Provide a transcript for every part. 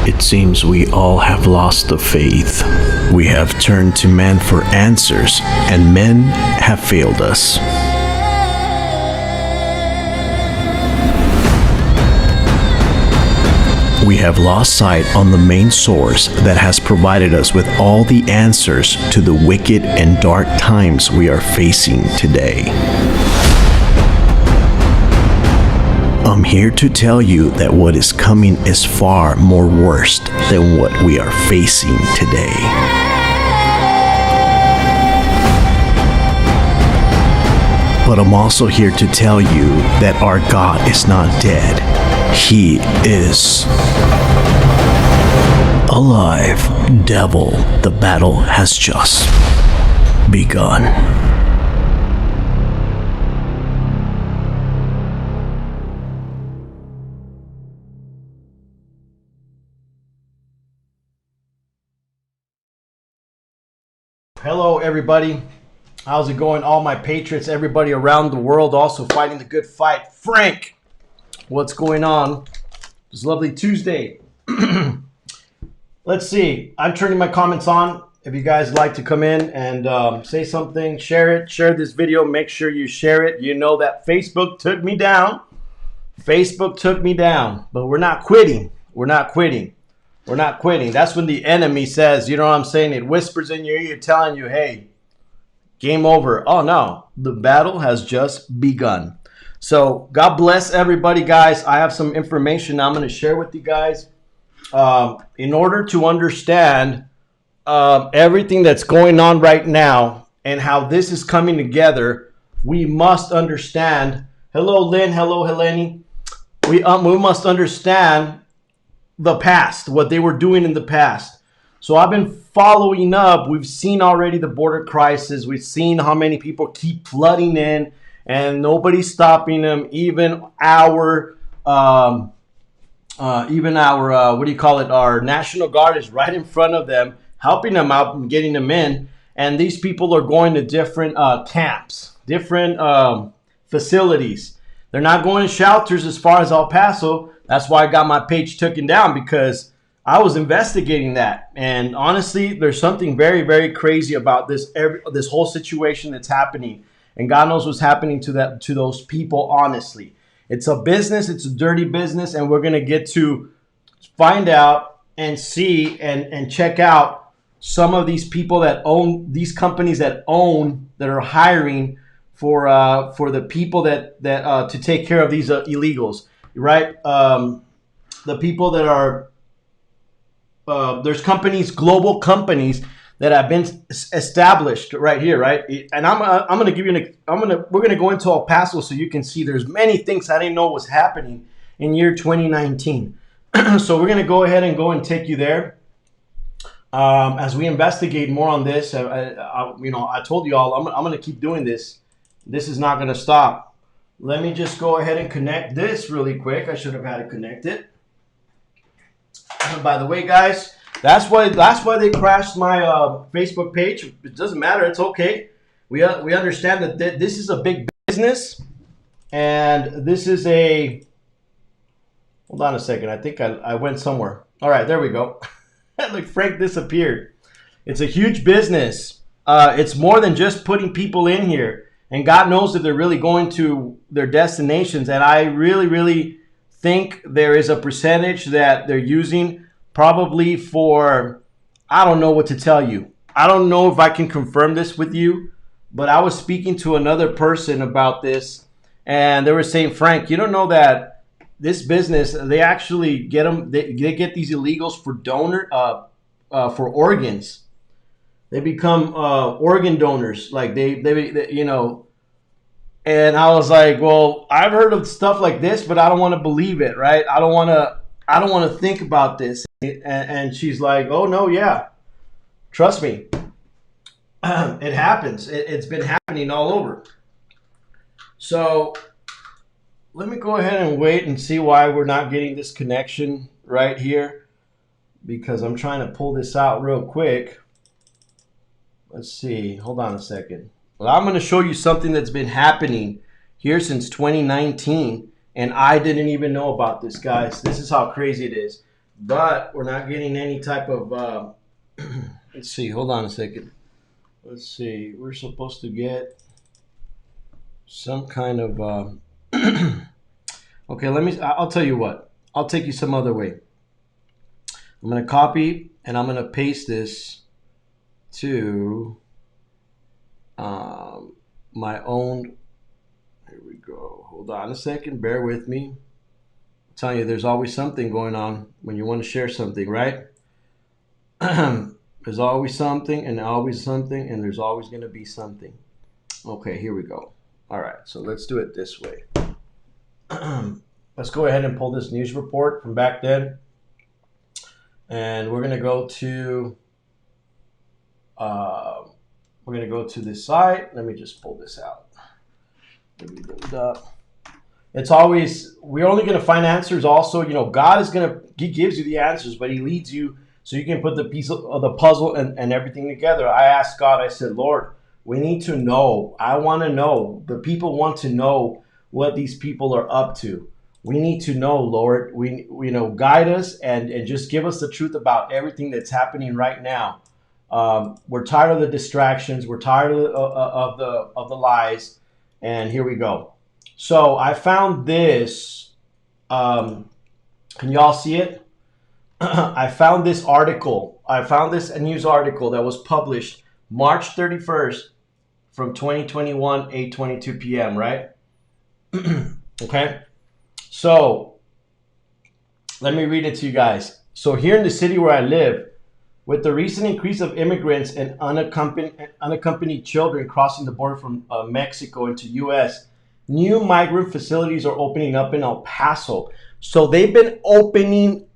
It seems we all have lost the faith. We have turned to man for answers, and men have failed us. We have lost sight on the main source that has provided us with all the answers to the wicked and dark times we are facing today. I'm here to tell you that what is coming is far more worse than what we are facing today. But I'm also here to tell you that our God is not dead. He is alive. Devil, the battle has just begun. Hello everybody, how's it going? All my patriots, everybody around the world also fighting the good fight. Frank, what's going on? It's lovely Tuesday. Let's see, I'm turning my comments on. If you guys like to come in and say something, share this video, make sure you share it. You know that Facebook took me down. But we're not quitting. That's when the enemy says, you know what I'm saying? It whispers in your ear telling you, hey, game over. Oh no, the battle has just begun. So God bless everybody, guys. I have some information I'm going to share with you guys. In order to understand everything that's going on right now and how this is coming together, we must understand. Hello, Lynn. Hello, Helene. We must understand the past, what they were doing in the past. So I've been following up. We've seen already the border crisis. We've seen how many people keep flooding in and nobody's stopping them. Even our our National Guard is right in front of them, helping them out and getting them in. And these people are going to different camps, different facilities. They're not going to shelters as far as El Paso. That's why I got my page taken down, because I was investigating that. And honestly, there's something very, very crazy about this whole situation that's happening. And God knows what's happening to those people, honestly. It's a business. It's a dirty business. And we're going to get to find out and see and check out some of these people that own these companies that are hiring for the people that to take care of these illegals. Right, the people that are there's companies, global companies that have been established right here, right? And I'm gonna give you we're gonna go into El Paso so you can see there's many things I didn't know was happening in year 2019. So we're gonna go ahead and take you there as we investigate more on this. I told you all I'm gonna keep doing this. This is not gonna stop. Let me just go ahead and connect this really quick. I should have had it connected. And by the way, guys, that's why they crashed my Facebook page. It doesn't matter. It's okay. We understand that this is a big business, and this is a. Hold on a second. I think I went somewhere. All right, there we go. Look, Frank disappeared. It's a huge business. It's more than just putting people in here. And God knows that they're really going to their destinations. And I really, really think there is a percentage that they're using probably for, I don't know what to tell you. I don't know if I can confirm this with you, but I was speaking to another person about this. And they were saying, Frank, you don't know that this business, they actually get them, they get these illegals for for organs. They become organ donors, like they, you know. And I was like, well, I've heard of stuff like this, but I don't want to believe it, right? I don't want to think about this. And she's like, oh no, yeah, trust me, it happens. It's been happening all over. So let me go ahead and wait and see why we're not getting this connection right here, because I'm trying to pull this out real quick. Let's see. Hold on a second. Well, I'm going to show you something that's been happening here since 2019, and I didn't even know about this, guys. This is how crazy it is. but we're not getting any type of. Let's see. Hold on a second. Let's see. We're supposed to get some kind of. Okay, let me. I'll tell you what. I'll take you some other way. I'm gonna copy and I'm gonna paste this to my own. Here we go. Hold on a second. Bear with me. I'm telling you, there's always something going on when you want to share something, right? There's always something and always something, and there's always going to be something. Okay, here we go. All right, so let's do it this way. Let's go ahead and pull this news report from back then. And we're going to go to this site. Let me just pull this out. Let me build it up. It's always, we're only going to find answers also. God is He gives you the answers, but He leads you so you can put the piece of the puzzle and everything together. I asked God, I said, Lord, we need to know. I want to know. The people want to know what these people are up to. We need to know, Lord. We guide us and just give us the truth about everything that's happening right now. We're tired of the distractions. We're tired of the lies. And here we go. So I found this. Can y'all see it? I found this article. I found this news article that was published March 31st from 2021, 8:22 p.m., right? Okay. So let me read it to you guys. So here in the city where I live, with the recent increase of immigrants and unaccompanied children crossing the border from Mexico into U.S., new migrant facilities are opening up in El Paso. So they've been opening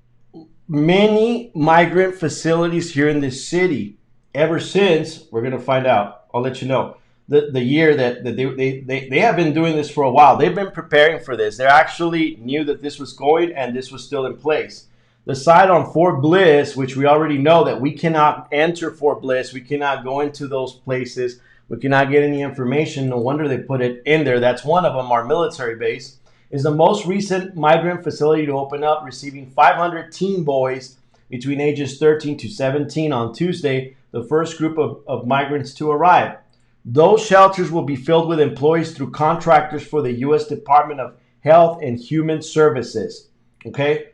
many migrant facilities here in this city ever since. We're going to find out. I'll let you know. The year that they have been doing this for a while. They've been preparing for this. They actually knew that this was going and this was still in place. The site on Fort Bliss, which we already know that we cannot enter Fort Bliss. We cannot go into those places. We cannot get any information. No wonder they put it in there. That's one of them, our military base, is the most recent migrant facility to open up, receiving 500 teen boys between ages 13 to 17 on Tuesday, the first group of migrants to arrive. Those shelters will be filled with employees through contractors for the U.S. Department of Health and Human Services. Okay,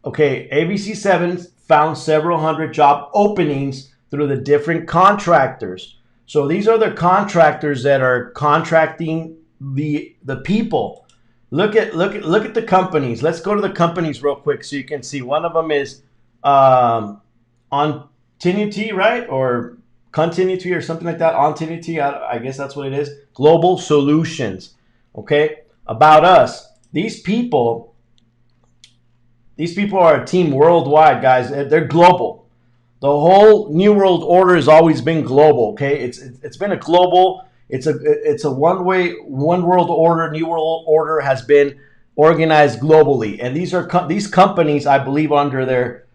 ABC7 found several hundred job openings through the different contractors. So these are the contractors that are contracting the people. Look at the companies. Let's go to the companies real quick so you can see. One of them is Ontinity, right? Or Continuity or something like that. Ontinity, I guess that's what it is. Global Solutions. Okay? About us. These people are a team worldwide, guys. They're global. The whole New World Order has always been global, okay? It's been a global, it's a one world order. New World Order has been organized globally. And these companies, I believe, under their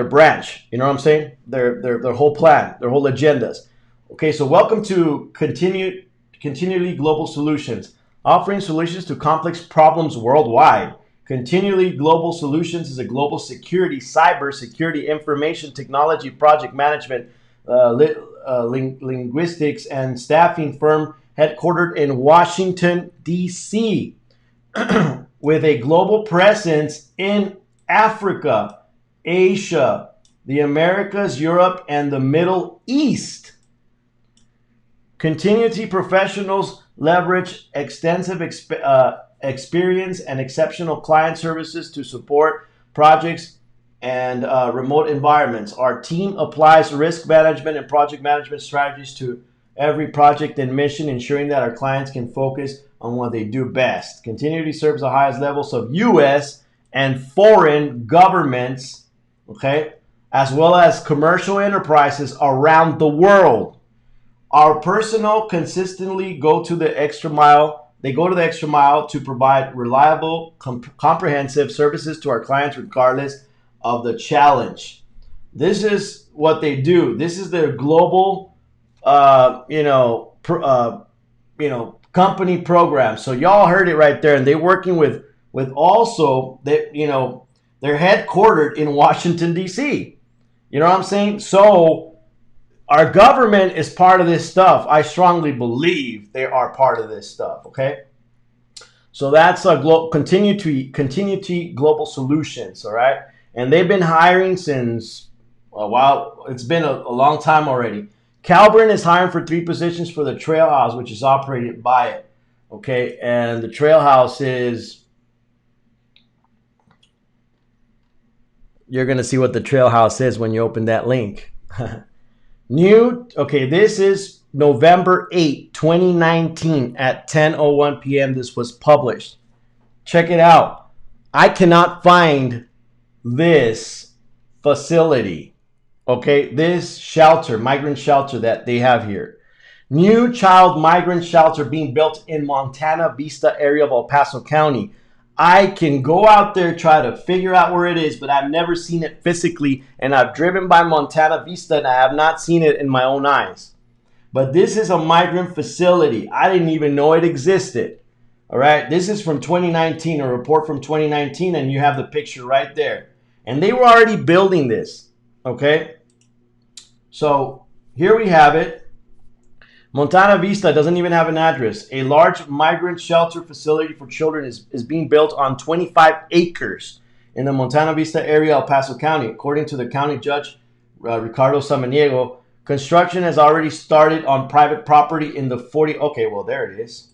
branch. You know what I'm saying? Their whole plan, their whole agendas. Okay, so welcome to Continually Global Solutions, offering solutions to complex problems worldwide. Continually Global Solutions is a global security, cyber security, information technology, project management, linguistics, and staffing firm headquartered in Washington, D.C., with a global presence in Africa, Asia, the Americas, Europe, and the Middle East. Continuity professionals leverage extensive experience and exceptional client services to support projects and remote environments. Our team applies risk management and project management strategies to every project and mission, ensuring that our clients can focus on what they do best. Continuity serves the highest levels of U.S. and foreign governments, okay, as well as commercial enterprises around the world. Our personnel consistently go to the extra mile. They go to the extra mile to provide reliable, comprehensive services to our clients, regardless of the challenge. This is what they do. This is their global, company program. So y'all heard it right there, and they're working with also that They're headquartered in Washington, D.C. You know what I'm saying? So our government is part of this stuff. I strongly believe they are part of this stuff, okay? So that's a Continuity Global Solutions, all right? And they've been hiring since a while. It's been a long time already. Calburn is hiring for 3 positions for the Trail House, which is operated by it, okay? And the Trail House is, you're going to see what the Trail House is when you open that link. This is November 8, 2019 at 10:01 p.m. This was published. Check it out. I cannot find this facility, okay? This shelter, migrant shelter that they have here. New child migrant shelter being built in Montana Vista area of El Paso County. I can go out there, try to figure out where it is, but I've never seen it physically, and I've driven by Montana Vista and I have not seen it in my own eyes. But this is a migrant facility. I didn't even know it existed. All right, this is from 2019, a report from 2019, and you have the picture right there. And they were already building this, okay? So here we have it. Montana Vista doesn't even have an address. A large migrant shelter facility for children is being built on 25 acres in the Montana Vista area, El Paso County. According to the county judge, Ricardo Samaniego, construction has already started on private property in the 40. Okay, well, there it is.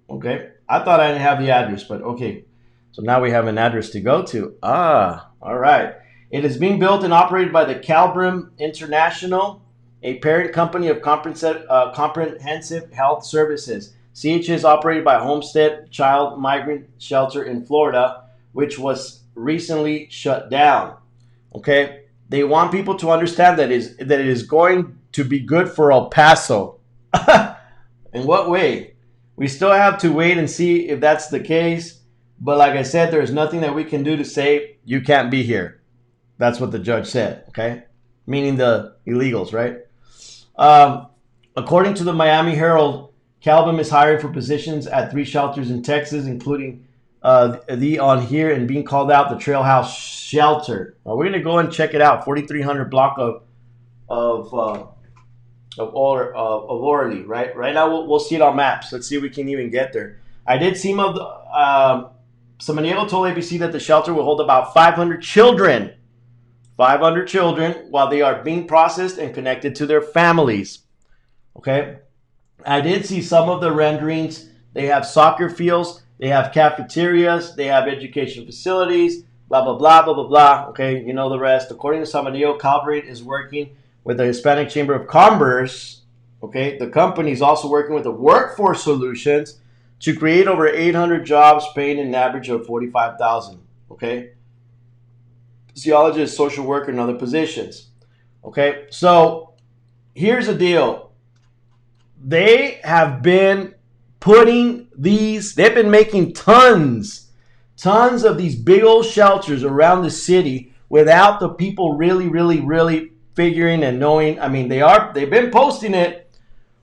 Okay, I thought I didn't have the address, but okay. So now we have an address to go to. All right. It is being built and operated by the Calburn International, a parent company of Comprehensive Health Services. CH is operated by Homestead Child Migrant Shelter in Florida, which was recently shut down. Okay, they want people to understand that it is going to be good for El Paso. In what way? We still have to wait and see if that's the case. But like I said, there's nothing that we can do to say you can't be here. That's what the judge said, okay? Meaning the illegals, right? According to the Miami Herald, Calburn is hiring for positions at 3 shelters in Texas, including the on here and being called out the Trail House Shelter. We're gonna go and check it out. 4300 block of Orly, right? Right now we'll see it on maps. Let's see if we can even get there. I did see Samaniego told ABC that the shelter will hold about 500 children. 500 children while they are being processed and connected to their families. Okay. I did see some of the renderings. They have soccer fields. They have cafeterias. They have education facilities. Blah, blah, blah, blah, blah, blah. Okay. You know the rest. According to Samaniego, Calburn is working with the Hispanic Chamber of Commerce. Okay. The company is also working with the Workforce Solutions to create over 800 jobs paying an average of $45,000. Okay. Sociologist, social worker, and other positions. Okay, so here's the deal. They have been they've been making tons of these big old shelters around the city without the people really figuring and knowing. I mean, they've been posting it,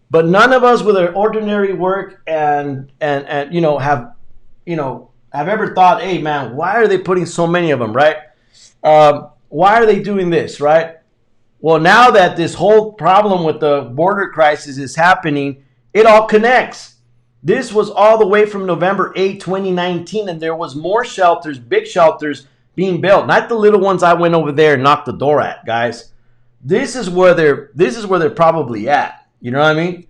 but none of us with our ordinary work and have ever thought, hey man, why are they putting so many of them, right? Why are they doing this, right? Well, now that this whole problem with the border crisis is happening, it all connects. This was all the way from November 8, 2019, and there was more shelters, big shelters being built. Not the little ones I went over there and knocked the door at, guys. This is where they're probably at. You know what I mean?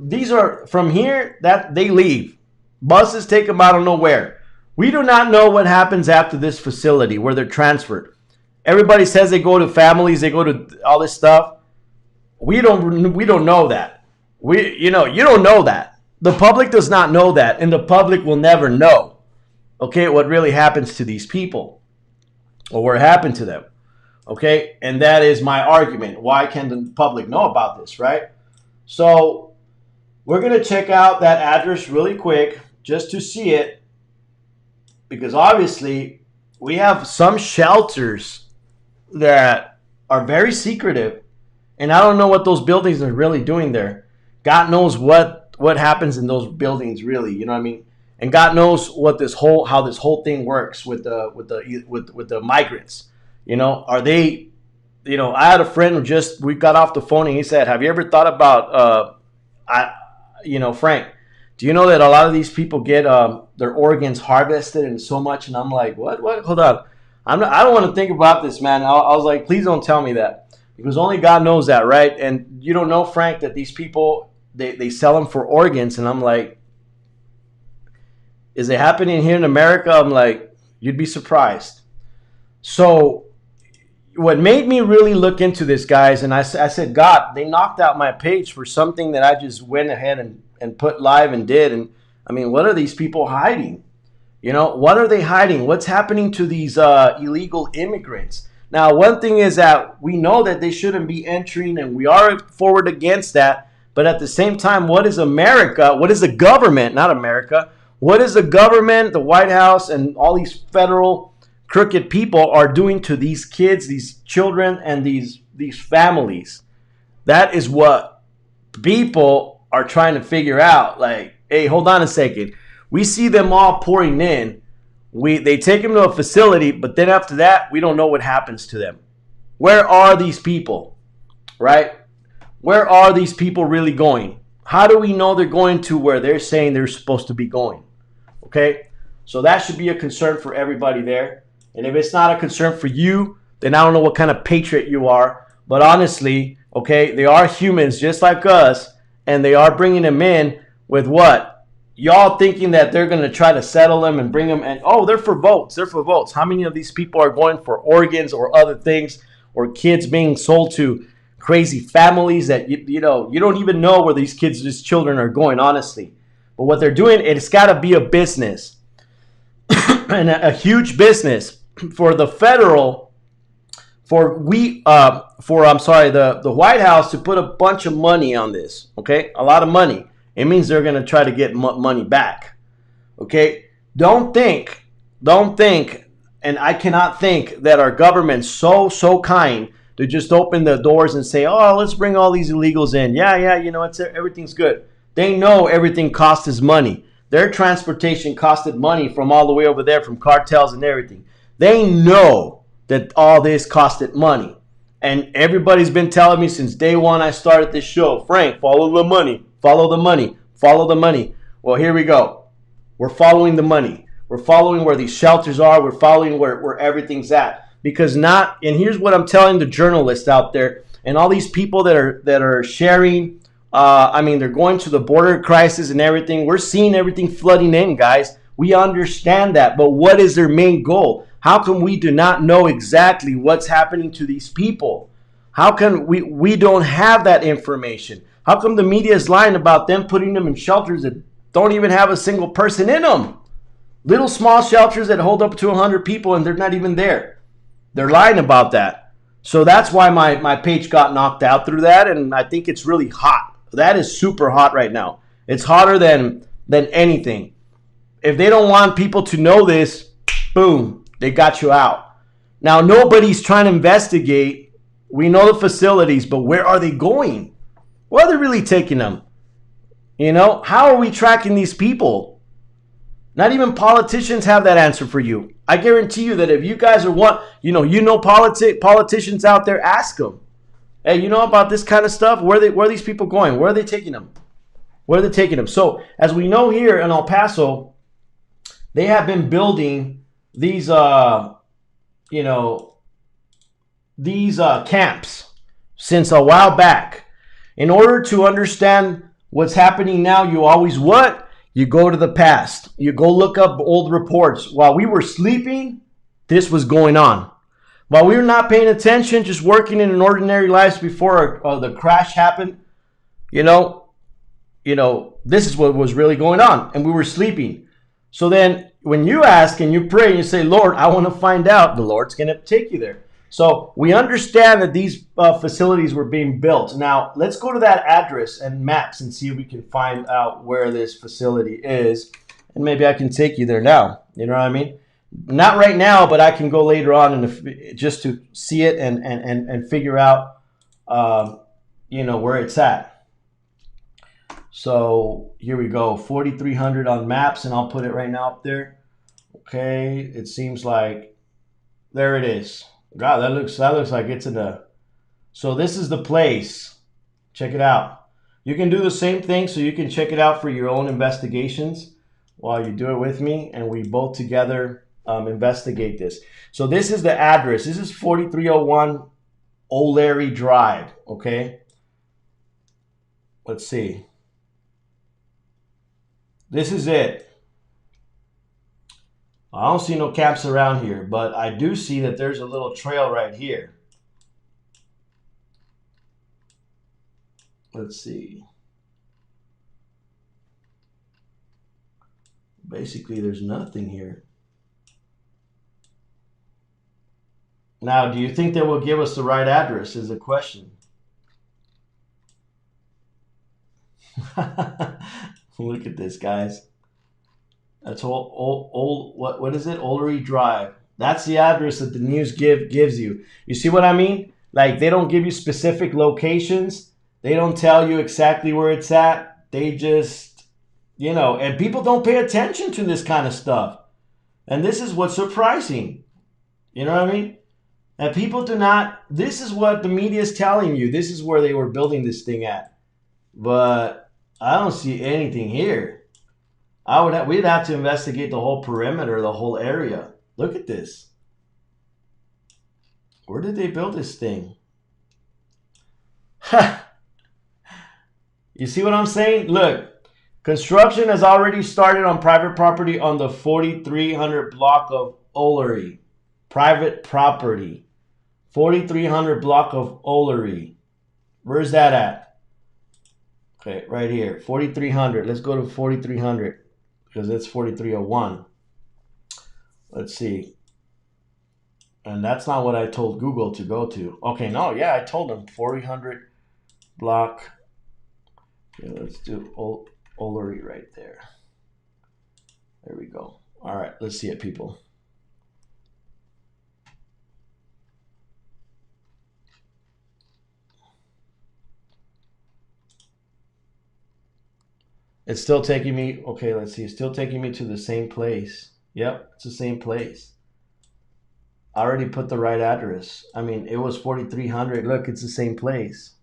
These are from here that they leave. Buses take them out of nowhere. We do not know what happens after this facility where they're transferred. Everybody says they go to families, they go to all this stuff. We don't know that. You don't know that. The public does not know that, and the public will never know, okay, what really happens to these people or what happened to them, okay? And that is my argument. Why can the public know about this, right? So we're going to check out that address really quick just to see it. Because obviously we have some shelters that are very secretive, and I don't know what those buildings are really doing there. God knows what happens in those buildings, really. You know what I mean? and God knows what how this whole thing works with the migrants. Are they? I had a friend we got off the phone and he said, "Have you ever thought about Frank? Do you know that a lot of these people get their organs harvested and so much?" And I'm like, "What? What? Hold on. I don't want to think about this, man." I was like, "Please don't tell me that, because only God knows that, right?" And you don't know, Frank, that these people they sell them for organs, and I'm like, "Is it happening here in America?" I'm like, "You'd be surprised." So what made me really look into this, guys, and I said, "God, they knocked out my page for something that I just went ahead and put live and did." And I mean, what are these people hiding? What are they hiding? What's happening to these illegal immigrants? Now, one thing is that we know that they shouldn't be entering, and we are forward against that. But at the same time, what is America? What is the government, not America? What is the government, the White House, and all these federal crooked people are doing to these kids, these children, and these families? That is what people are trying to figure out. Like, hey, hold on a second. We see them all pouring in. They take them to a facility, but then after that, we don't know what happens to them. Where are these people, right? Where are these people really going? How do we know they're going to where they're saying they're supposed to be going? Okay, so that should be a concern for everybody there. And if it's not a concern for you, then I don't know what kind of patriot you are. But honestly, okay, they are humans just like us, and they are bringing them in with what? Y'all thinking that they're going to try to settle them and bring them, and oh, they're for votes. They're for votes. How many of these people are going for organs or other things, or kids being sold to crazy families that you don't even know where these children are going, honestly. But what they're doing, it's got to be a business and a huge business for the federal, the White House to put a bunch of money on this. Okay, a lot of money. It means they're going to try to get money back. Okay, don't think, and I cannot think that our government's so kind to just open the doors and say, "Oh, let's bring all these illegals in. Yeah, everything's good." They know everything costs money. Their transportation costed money from all the way over there, from cartels and everything. They know that all this costed money. And everybody's been telling me since day one I started this show, "Frank, follow the money, follow the money, follow the money." Well, here we go. We're following the money. We're following where these shelters are. We're following where everything's at. Because and here's what I'm telling the journalists out there and all these people that are sharing. They're going to the border crisis and everything. We're seeing everything flooding in, guys. We understand that. But what is their main goal? How come we do not know exactly what's happening to these people? How come we don't have that information? How come the media is lying about them putting them in shelters that don't even have a single person in them? Little small shelters that hold up to 100 people and they're not even there. They're lying about that. So that's why my page got knocked out through that, and I think it's really hot. That is super hot right now. It's hotter than anything. If they don't want people to know this, boom, they got you out. Now, nobody's trying to investigate. We know the facilities, but where are they going? Where are they really taking them? How are we tracking these people? Not even politicians have that answer for you. I guarantee you that if you guys are politicians out there, ask them. Hey, you know about this kind of stuff? Where are these people going? Where are they taking them? Where are they taking them? So, as we know here in El Paso, they have been building these, camps since a while back. In order to understand what's happening now, you always what? You go to the past. You go look up old reports. While we were sleeping, this was going on. While we were not paying attention, just working in an ordinary lives before the crash happened, this is what was really going on. And we were sleeping. So then when you ask and you pray and you say, "Lord, I want to find out," the Lord's going to take you there. So we understand that these facilities were being built. Now, let's go to that address and maps and see if we can find out where this facility is. And maybe I can take you there now. You know what I mean? Not right now, but I can go later on just to see it and figure out, where it's at. So here we go, 4,300 on maps, and I'll put it right now up there. Okay, it seems like there it is. God, that looks like it's in the. So this is the place. Check it out. You can do the same thing, so you can check it out for your own investigations while you do it with me, and we both together investigate this. So this is the address. This is 4301 O'Leary Drive. Okay. Let's see. This is it. I don't see no camps around here, but I do see that there's a little trail right here. Let's see. Basically, there's nothing here. Now, do you think they will give us the right address is the question. Look at this, guys. That's what is it? O'Leary Drive. That's the address that the news gives you. You see what I mean? Like, they don't give you specific locations. They don't tell you exactly where it's at. They just, and people don't pay attention to this kind of stuff. And this is what's surprising. You know what I mean? And people do not, this is what the media is telling you. This is where they were building this thing at. But I don't see anything here. We'd have to investigate the whole perimeter, the whole area. Look at this. Where did they build this thing? You see what I'm saying? Look, construction has already started on private property on the 4300 block of O'Leary. Private property. 4300 block of O'Leary. Where's that at? Okay, right here. 4300. Let's go to 4300 because it's 4301. Let's see. And that's not what I told Google to go to. Okay, no, yeah, I told them 400 block. Okay, let's do O'Leary right there. There we go. All right, let's see it, people. It's still taking me, okay, let's see. It's still taking me to the same place. Yep, it's the same place. I already put the right address. I mean, it was 4300. Look, it's the same place.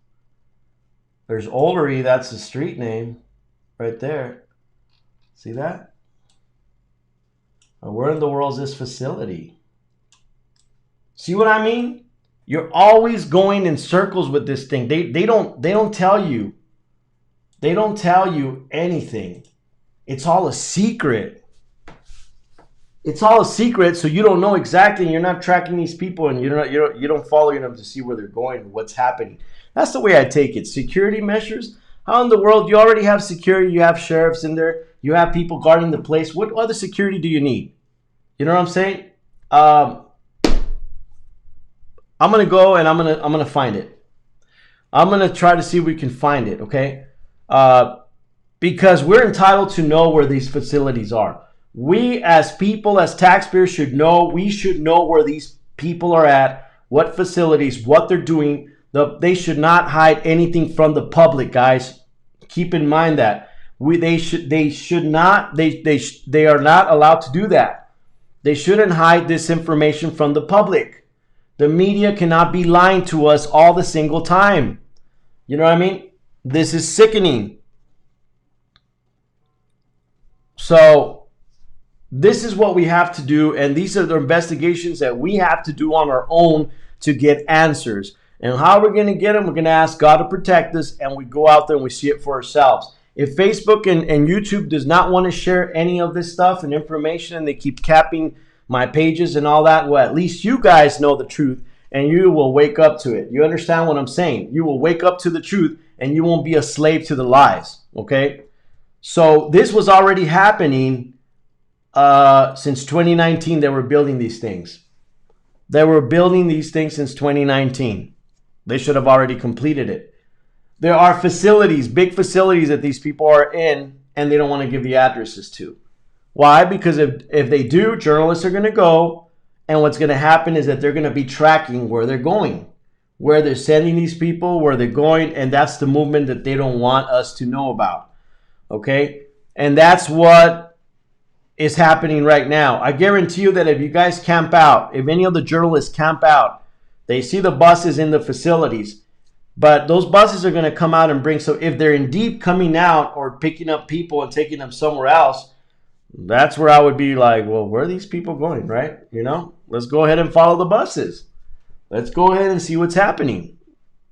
There's O'Leary, that's the street name right there. See that? Now, where in the world is this facility? See what I mean? You're always going in circles with this thing. They don't tell you. They don't tell you anything. It's all a secret. It's all a secret, so you don't know exactly, and you're not tracking these people, and you don't follow them to see where they're going and what's happening. That's the way I take it. Security measures. How in the world? You already have security. You have sheriffs in there. You have people guarding the place. What other security do you need? You know what I'm saying? I'm gonna go and I'm gonna find it. I'm gonna try to see if we can find it. Okay, because we're entitled to know where these facilities are. We as people, as taxpayers, should know. We should know where these people are at, what facilities, what they're doing. They should not hide anything from the public, guys. Keep in mind that they are not allowed to do that. They shouldn't hide this information from the public. The media cannot be lying to us all the single time. You know what I mean? This is sickening. So this is what we have to do, and these are the investigations that we have to do on our own to get answers. And how we're going to get them, we're going to ask God to protect us, and we go out there and we see it for ourselves. If Facebook and YouTube does not want to share any of this stuff and information, and they keep capping my pages and all that, well, at least you guys know the truth, and you will wake up to it. You understand what I'm saying? You will wake up to the truth, and you won't be a slave to the lies, okay? So this was already happening since 2019. They were building these things. They were building these things since 2019. They should have already completed it. There are facilities, big facilities that these people are in, and they don't want to give the addresses to. Why? Because if they do, journalists are going to go, and what's going to happen is that they're going to be tracking where they're going, where they're sending these people, where they're going, and that's the movement that they don't want us to know about. Okay? And that's what is happening right now. I guarantee you that if you guys camp out, if any of the journalists camp out, they see the buses in the facilities, but those buses are going to come out and bring, so if they're indeed coming out or picking up people and taking them somewhere else, that's where I would be like, well, where are these people going, right? You know, let's go ahead and follow the buses. Let's go ahead and see what's happening.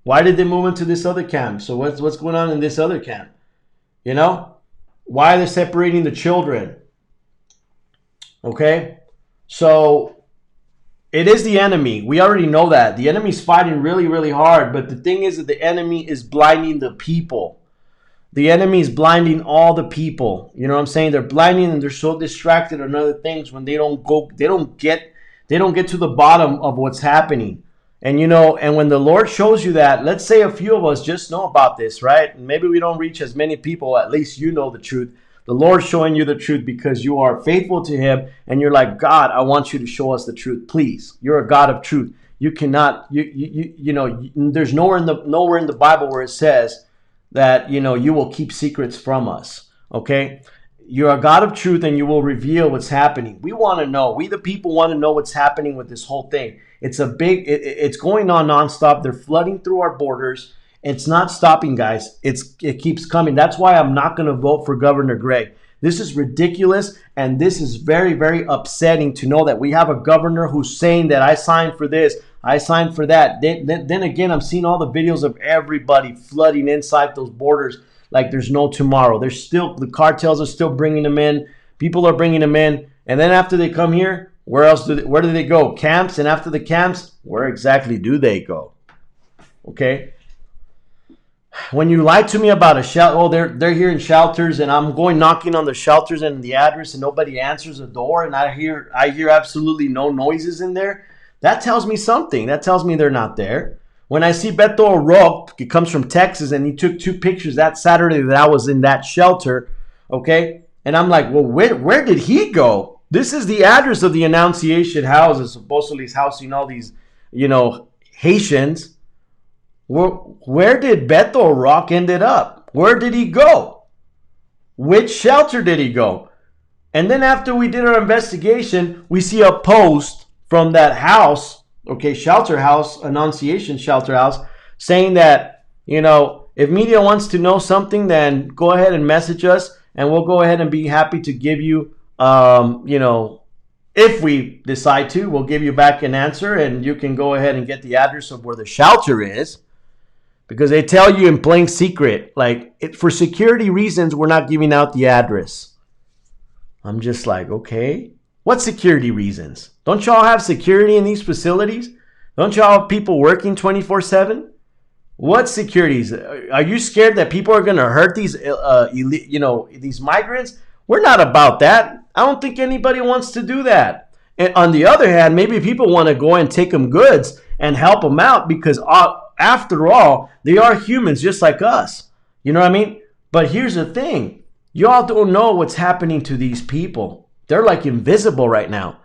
Why did they move into this other camp? So what's going on in this other camp? You know, why are they separating the children? Okay, so it is the enemy. We already know that. The enemy's fighting really, really hard. But the thing is that the enemy is blinding the people. The enemy is blinding all the people. You know what I'm saying? They're blinding and they're so distracted on other things when they don't get to the bottom of what's happening. And you know, and when the Lord shows you that, let's say a few of us just know about this, right? Maybe we don't reach as many people, at least you know the truth. The Lord's showing you the truth because you are faithful to him and you're like, God, I want you to show us the truth, please. You're a God of truth. You cannot, you know, there's nowhere in the Bible where it says that, you know, you will keep secrets from us, okay? You're a God of truth and you will reveal what's happening. We want to know. We the people want to know what's happening with this whole thing. It's it's going on nonstop. They're flooding through our borders. It's not stopping, guys. It keeps coming. That's why I'm not going to vote for Governor Gray. This is ridiculous, and this is very, very upsetting to know that we have a governor who's saying that I signed for this, I signed for that. Then again, I'm seeing all the videos of everybody flooding inside those borders like there's no tomorrow. There's still, the cartels are still bringing them in. People are bringing them in. And then after they come here, where do they go? Camps. And after the camps, where exactly do they go? Okay. When you lie to me about a shelter, they're here in shelters, and I'm going knocking on the shelters and the address, and nobody answers the door, and I hear absolutely no noises in there. That tells me something. That tells me they're not there. When I see Beto O'Rourke, he comes from Texas, and he took 2 pictures that Saturday that I was in that shelter, okay? And I'm like, well, where did he go? This is the address of the Annunciation House. It's supposedly housing all these, you know, Haitians. Where did Beto O'Rourke ended up? Where did he go? Which shelter did he go? And then after we did our investigation, we see a post from that house, okay, shelter house, Annunciation Shelter House, saying that, you know, if media wants to know something, then go ahead and message us, and we'll go ahead and be happy to give you, you know, if we decide to, we'll give you back an answer, and you can go ahead and get the address of where the shelter is. Because they tell you in plain secret, like, for security reasons, we're not giving out the address. I'm just like, okay. What security reasons? Don't y'all have security in these facilities? Don't y'all have people working 24/7? What securities? Are you scared that people are going to hurt these, you know, these migrants? We're not about that. I don't think anybody wants to do that. And on the other hand, maybe people want to go and take them goods and help them out because after all, they are humans just like us. You know what I mean? But here's the thing. Y'all don't know what's happening to these people. They're like invisible right now.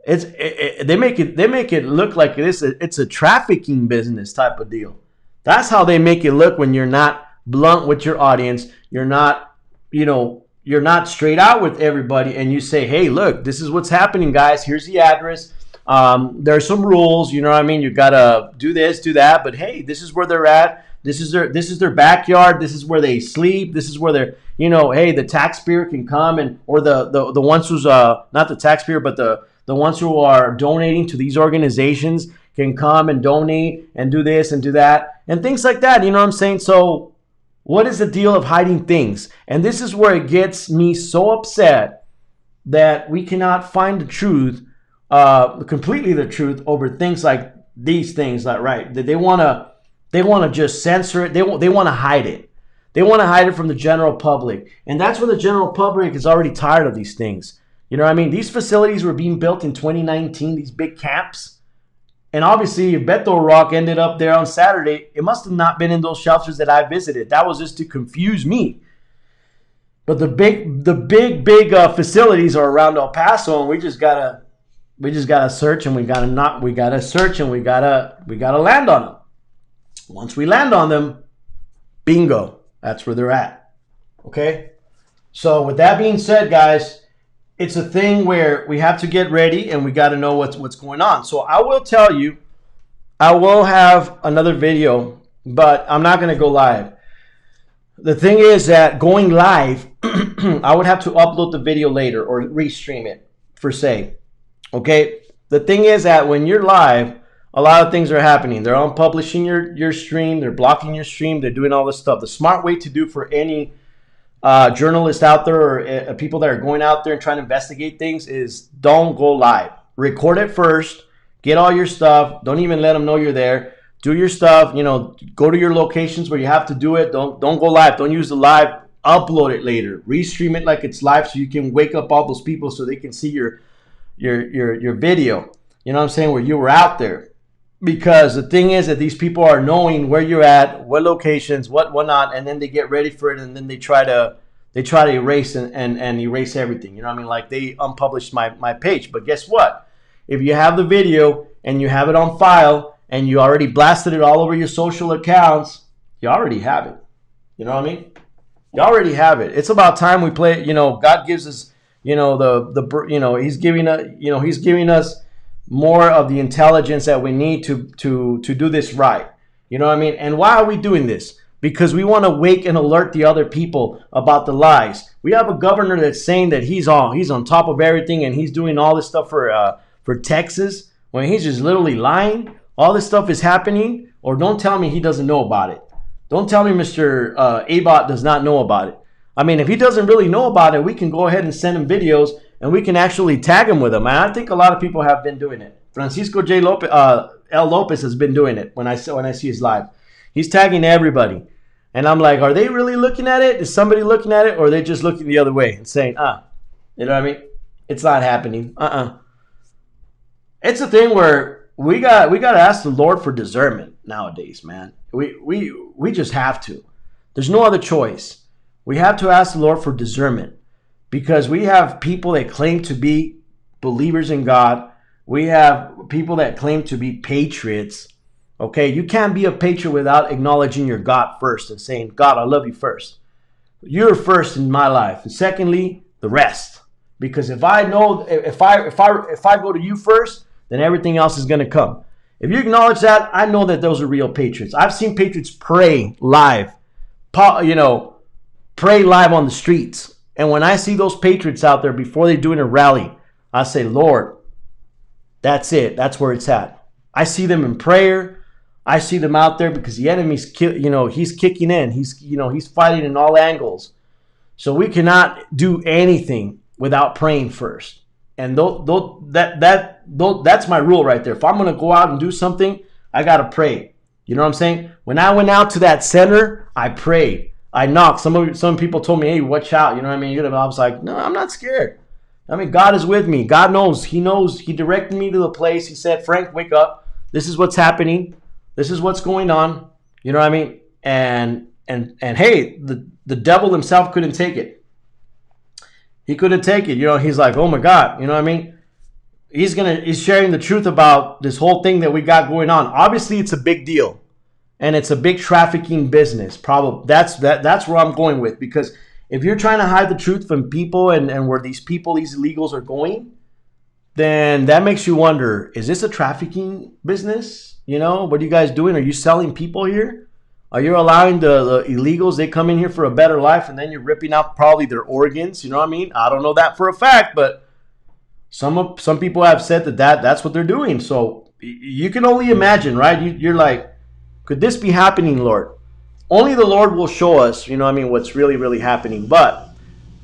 They make it look like it's a trafficking business type of deal. That's how they make it look when you're not blunt with your audience. You're not, you know, you're not straight out with everybody, and you say, hey, look, this is what's happening, guys. Here's the address. There's some rules, you know what I mean? You gotta do this, do that, but hey, this is where they're at. This is their backyard. This is where they sleep. This is where they're, you know, hey, the taxpayer can come or the ones who's not the taxpayer, but the ones who are donating to these organizations can come and donate and do this and do that and things like that. You know what I'm saying? So what is the deal of hiding things? And this is where it gets me so upset that we cannot find the truth. Completely the truth over things like these things, like, right? They want to just censor it. They want to hide it. They want to hide it from the general public, and that's when the general public is already tired of these things. You know what I mean? These facilities were being built in 2019. These big camps, and obviously, if Beto O'Rourke ended up there on Saturday, it must have not been in those shelters that I visited. That was just to confuse me. But the big facilities are around El Paso, and we just gotta search, and we gotta search, and we gotta land on them. Once we land on them, bingo, that's where they're at. Okay? So with that being said, guys, it's a thing where we have to get ready and we got to know what's going on. So I will tell you, I will have another video, but I'm not going to go live. The thing is that going live, I would have to upload the video later or restream it for say. Okay. The thing is that when you're live, a lot of things are happening. They're unpublishing your stream. They're blocking your stream. They're doing all this stuff. The smart way to do for any journalists out there or people that are going out there and trying to investigate things is don't go live. Record it first. Get all your stuff. Don't even let them know you're there. Do your stuff. Go to your locations where you have to do it. Don't go live. Don't use the live. Upload it later. Restream it like it's live so you can wake up all those people so they can see your video. You know what I'm saying? Where you were out there. Because the thing is that these people are knowing where you're at, what locations, what not, and then they get ready for it, and then they try to erase and erase everything. You know what I mean? Like they unpublished my page. But guess what? If you have the video and you have it on file and you already blasted it all over your social accounts, you already have it. You know what I mean? You already have it. It's about time we play. God gives us, He's giving us more of the intelligence that we need to do this right. You know what I mean? And why are we doing this? Because we want to wake and alert the other people about the lies. We have a governor that's saying that he's on top of everything and he's doing all this stuff for Texas when he's just literally lying. All this stuff is happening, or don't tell me he doesn't know about it. Don't tell me Mr. Abot does not know about it. I mean, if he doesn't really know about it, we can go ahead and send him videos and we can actually tag him with them. And I think a lot of people have been doing it. Francisco J. Lopez, L. Lopez has been doing it when I see his live. He's tagging everybody. And I'm like, are they really looking at it? Is somebody looking at it? Or are they just looking the other way and saying, you know what I mean? It's not happening. It's a thing where we got to ask the Lord for discernment nowadays, man. We just have to. There's no other choice. We have to ask the Lord for discernment because we have people that claim to be believers in God. We have people that claim to be patriots. Okay, you can't be a patriot without acknowledging your God first and saying, God, I love you first. You're first in my life. And secondly, the rest. Because if I know, if I go to you first, then everything else is going to come. If you acknowledge that, I know that those are real patriots. I've seen patriots pray live, pray live on the streets. And when I see those patriots out there before they're doing a rally, I say, Lord, that's it. That's where it's at. I see them in prayer. I see them out there because the enemy's, he's kicking in. He's fighting in all angles. So we cannot do anything without praying first. And that's my rule right there. If I'm going to go out and do something, I got to pray. You know what I'm saying? When I went out to that center, I prayed. I knocked. Some people told me, hey, watch out. You know what I mean? I was like, no, I'm not scared. I mean, God is with me. God knows. He knows. He directed me to the place. He said, Frank, wake up. This is what's happening. This is what's going on. You know what I mean? And hey, the devil himself couldn't take it. He couldn't take it. He's like, oh my God. You know what I mean? He's sharing the truth about this whole thing that we got going on. Obviously, it's a big deal. And it's a big trafficking business. Probably that's where I'm going with. Because if you're trying to hide the truth from people and where these illegals are going, then that makes you wonder, is this a trafficking business? What are you guys doing? Are you selling people here? Are you allowing the illegals, they come in here for a better life and then you're ripping out probably their organs? You know what I mean? I don't know that for a fact, but some people have said that's what they're doing. So you can only imagine, right? You're like, could this be happening, Lord? Only the Lord will show us, what's really, really happening. But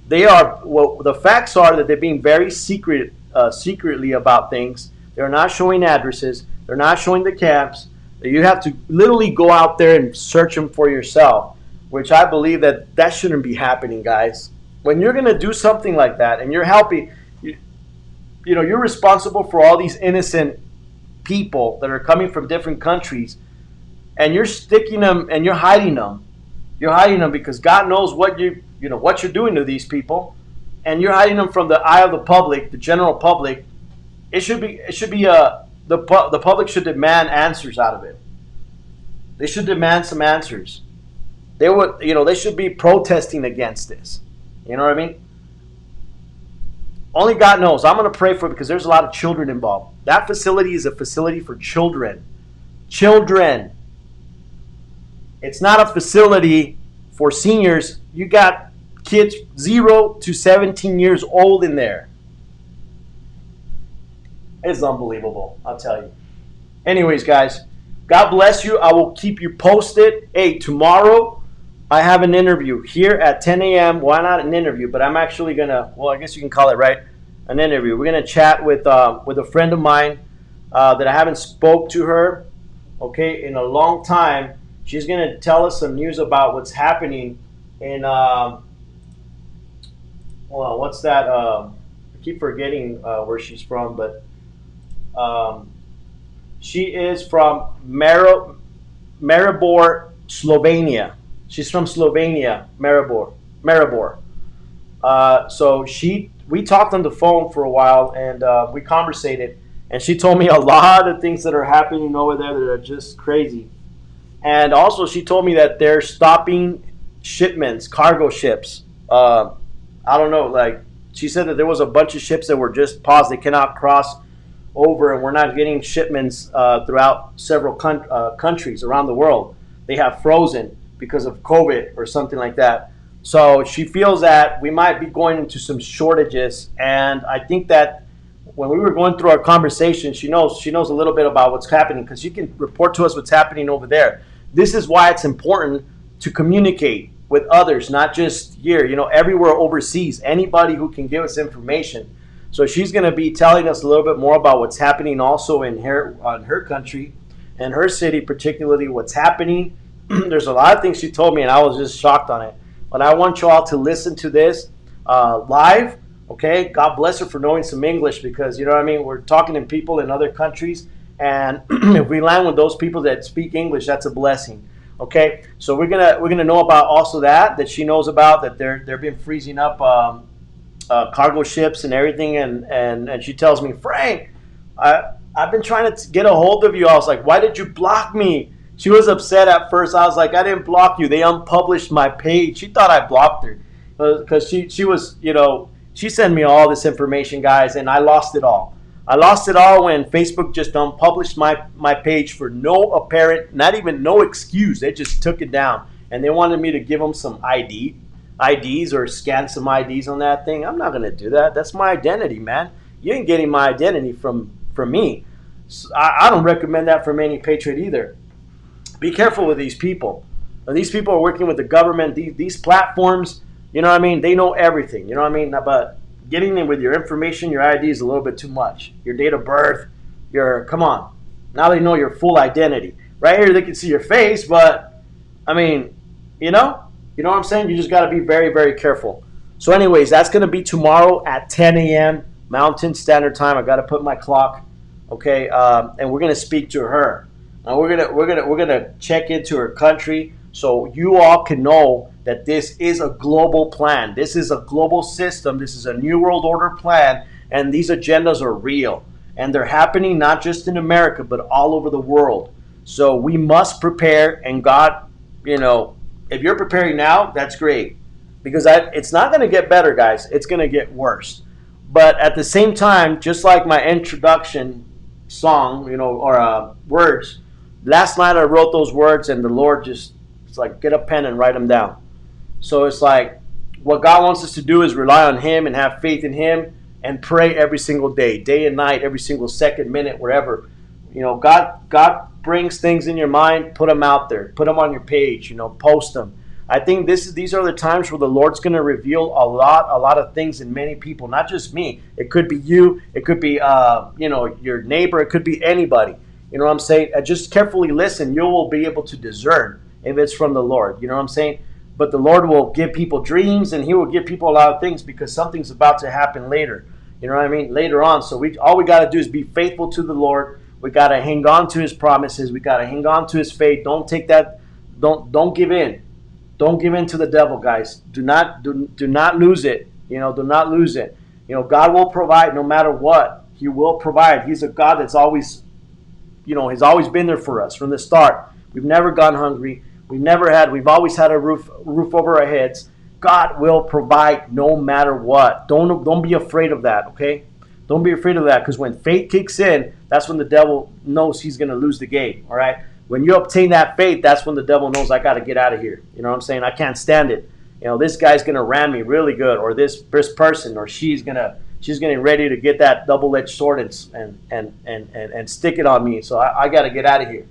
the facts are that they're being very secretly about things. They're not showing addresses. They're not showing the camps. You have to literally go out there and search them for yourself, which I believe that shouldn't be happening, guys. When you're going to do something like that and you're helping, you're responsible for all these innocent people that are coming from different countries, and you're sticking them and you're hiding them. You're hiding them because God knows what you're doing to these people, and you're hiding them from the eye of the public, the general public. The public should demand answers out of it. They should demand some answers. They should be protesting against this. You know what I mean? Only God knows. I'm going to pray for it because there's a lot of children involved. That facility is a facility for children. Children. It's not a facility for seniors. You got kids 0 to 17 years old in there. It's unbelievable, I'll tell you. Anyways, guys, God bless you. I will keep you posted. Hey, tomorrow I have an interview here at 10 a.m. Why not an interview? But I'm actually going to, well, I guess you can call it, right? An interview. We're going to chat with a friend of mine that I haven't spoke to her, okay, in a long time. She's going to tell us some news about what's happening in, well, what's that? I keep forgetting where she's from, but she is from Maribor, Slovenia. She's from Slovenia, Maribor. So we talked on the phone for a while, and we conversated, and she told me a lot of things that are happening over there that are just crazy. And also, she told me that they're stopping shipments, cargo ships. I don't know, like, she said that there was a bunch of ships that were just paused. They cannot cross over, and we're not getting shipments throughout several countries around the world. They have frozen because of COVID or something like that. So she feels that we might be going into some shortages, and I think that when we were going through our conversation, she knows a little bit about what's happening because she can report to us what's happening over there. This is why it's important to communicate with others, not just here, everywhere overseas, anybody who can give us information. So she's going to be telling us a little bit more about what's happening also in her country and her city, particularly what's happening. There's a lot of things she told me, and I was just shocked on it. But I want you all to listen to this live, okay? God bless her for knowing some English because, you know what I mean? We're talking to people in other countries, and if we land with those people that speak English, that's a blessing, okay? So we're gonna know about also that she knows about, that they're been freezing up cargo ships and everything, and she tells me, Frank, I've been trying to get a hold of you. I was like, why did you block me? She was upset at first. I was like, I didn't block you. They unpublished my page. She thought I blocked her because she was, she sent me all this information, guys, and I lost it all. I lost it all when Facebook just unpublished my page for no apparent, not even no excuse. They just took it down, and they wanted me to give them some IDs or scan some IDs on that thing. I'm not going to do that. That's my identity, man. You ain't getting my identity from me. So I don't recommend that from any patriot either. Be careful with these people. These people are working with the government. These platforms, you know what I mean? They know everything, you know what I mean? But getting in with your information, your ID is a little bit too much. Your date of birth, come on. Now they know your full identity. Right here they can see your face, but, I mean, you know what I'm saying? You just got to be very, very careful. So anyways, that's going to be tomorrow at 10 a.m. Mountain Standard Time. I got to put my clock, okay? And we're going to speak to her. And we're gonna check into her country so you all can know that this is a global plan. This is a global system. This is a New World Order plan, and these agendas are real. And they're happening not just in America, but all over the world. So we must prepare, and God, if you're preparing now, that's great. Because it's not going to get better, guys. It's going to get worse. But at the same time, just like my introduction song, or words, last night I wrote those words, and the Lord it's like, get a pen and write them down. So it's like, what God wants us to do is rely on Him and have faith in Him and pray every single day and night, every single second, minute, wherever. God brings things in your mind, put them out there, put them on your page, post them. I think these are the times where the Lord's going to reveal a lot of things in many people, not just me. It could be you, it could be your neighbor, it could be anybody. You know what I'm saying? Just carefully listen. You will be able to discern if it's from the Lord. You know what I'm saying? But the Lord will give people dreams, and He will give people a lot of things because something's about to happen later. You know what I mean? Later on. So all we got to do is be faithful to the Lord. We got to hang on to His promises. We got to hang on to His faith. Don't take that. Don't give in. Don't give in to the devil, guys. Do not lose it. Do not lose it. God will provide no matter what. He will provide. He's a God that's always, He's always been there for us from the start. We've never gone hungry. We've always had a roof over our heads. God will provide no matter what. Don't be afraid of that, okay? Don't be afraid of that, because when faith kicks in, that's when the devil knows he's going to lose the game, all right? When you obtain that faith, that's when the devil knows, I got to get out of here. You know what I'm saying? I can't stand it. You know, this guy's going to ram me really good, or this person, or she's getting ready to get that double-edged sword and stick it on me. So I got to get out of here.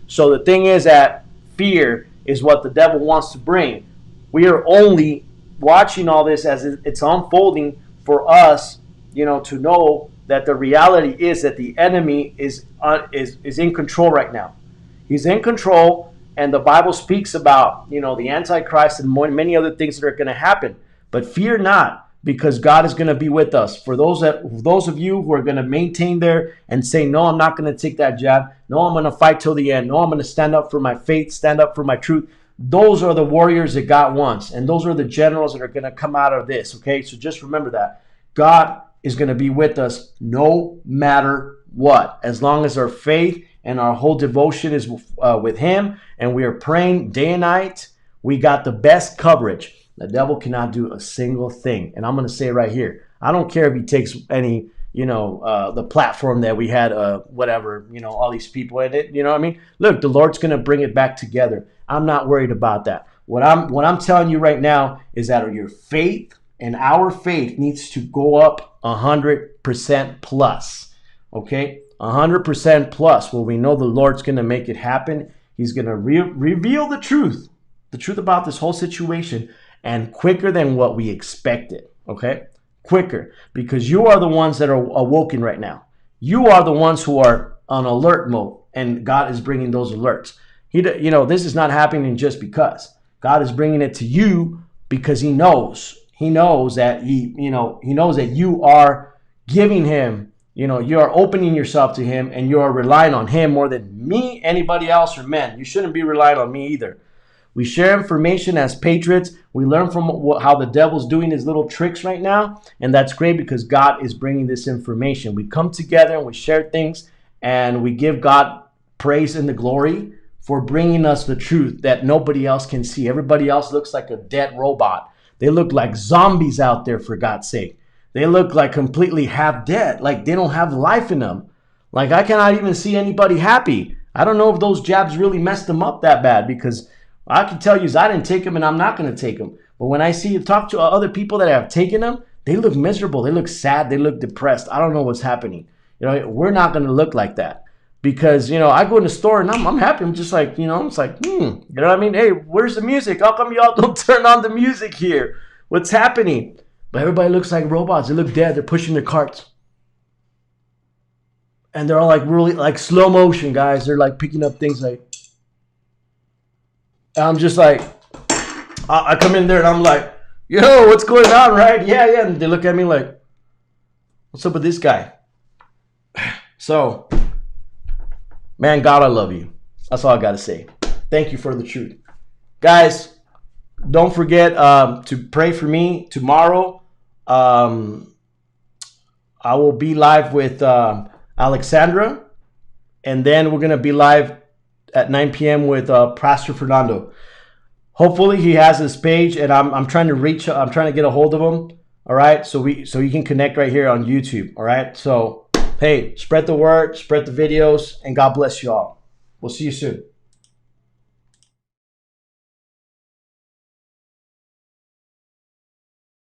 So the thing is that fear is what the devil wants to bring. We are only watching all this as it's unfolding for us, you know, to know that the reality is that the enemy is in control right now. He's in control, and the Bible speaks about, you know, the Antichrist and many other things that are going to happen. But fear not, because God is going to be with us. For those of you who are going to maintain there and say, no, I'm not going to take that jab. No, I'm going to fight till the end. No, I'm going to stand up for my faith, stand up for my truth. Those are the warriors that God wants, and those are the generals that are going to come out of this, okay? So just remember that. God is going to be with us no matter what, as long as our faith and our whole devotion is with him, and we are praying day and night. We got the best coverage. The devil cannot do a single thing. And I'm going to say right here, I don't care if he takes any, you know, the platform that we had, whatever, you know, all these people in it, you know what I mean? Look, the Lord's going to bring it back together. I'm not worried about that. What I'm telling you right now is that your faith and our faith needs to go up 100% plus, okay? 100% plus. Well, we know the Lord's going to make it happen. He's going to reveal the truth about this whole situation, and quicker than what we expected, okay? Quicker, because you are the ones that are awoken right now. You are the ones who are on alert mode, and God is bringing those alerts. You know, this is not happening just because. God is bringing it to you because he knows. He knows that he knows that you are giving him, you know, you are opening yourself to him, and you are relying on him more than me, anybody else, or men. You shouldn't be relying on me either. We share information as patriots. We learn from how the devil's doing his little tricks right now, and that's great because God is bringing this information. We come together and we share things, and we give God praise and the glory for bringing us the truth that nobody else can see. Everybody else looks like a dead robot. They look like zombies out there, for God's sake. They look like completely half dead, like they don't have life in them. Like I cannot even see anybody happy. I don't know if those jabs really messed them up that bad, because I can tell you I didn't take them and I'm not going to take them. But when I talk to other people that have taken them, they look miserable. They look sad. They look depressed. I don't know what's happening. You know, we're not going to look like that, because, you know, I go in the store and I'm happy. I'm just like, you know, it's like, you know what I mean? Hey, where's the music? How come y'all don't turn on the music here? What's happening? But everybody looks like robots. They look dead. They're pushing their carts. And they're all like really like slow motion, guys. They're like picking up things like, and I'm just like, I come in there and I'm like, yo, what's going on, right? Yeah. And they look at me like, what's up with this guy? So, man, God, I love you. That's all I got to say. Thank you for the truth. Guys, don't forget to pray for me tomorrow. I will be live with Alexandra, and then we're going to be live at 9 p.m. with Pastor Fernando. Hopefully he has his page, and I'm trying to get a hold of him. All right, so you can connect right here on YouTube. All right, so hey, spread the word, spread the videos, and God bless you all. We'll see you soon.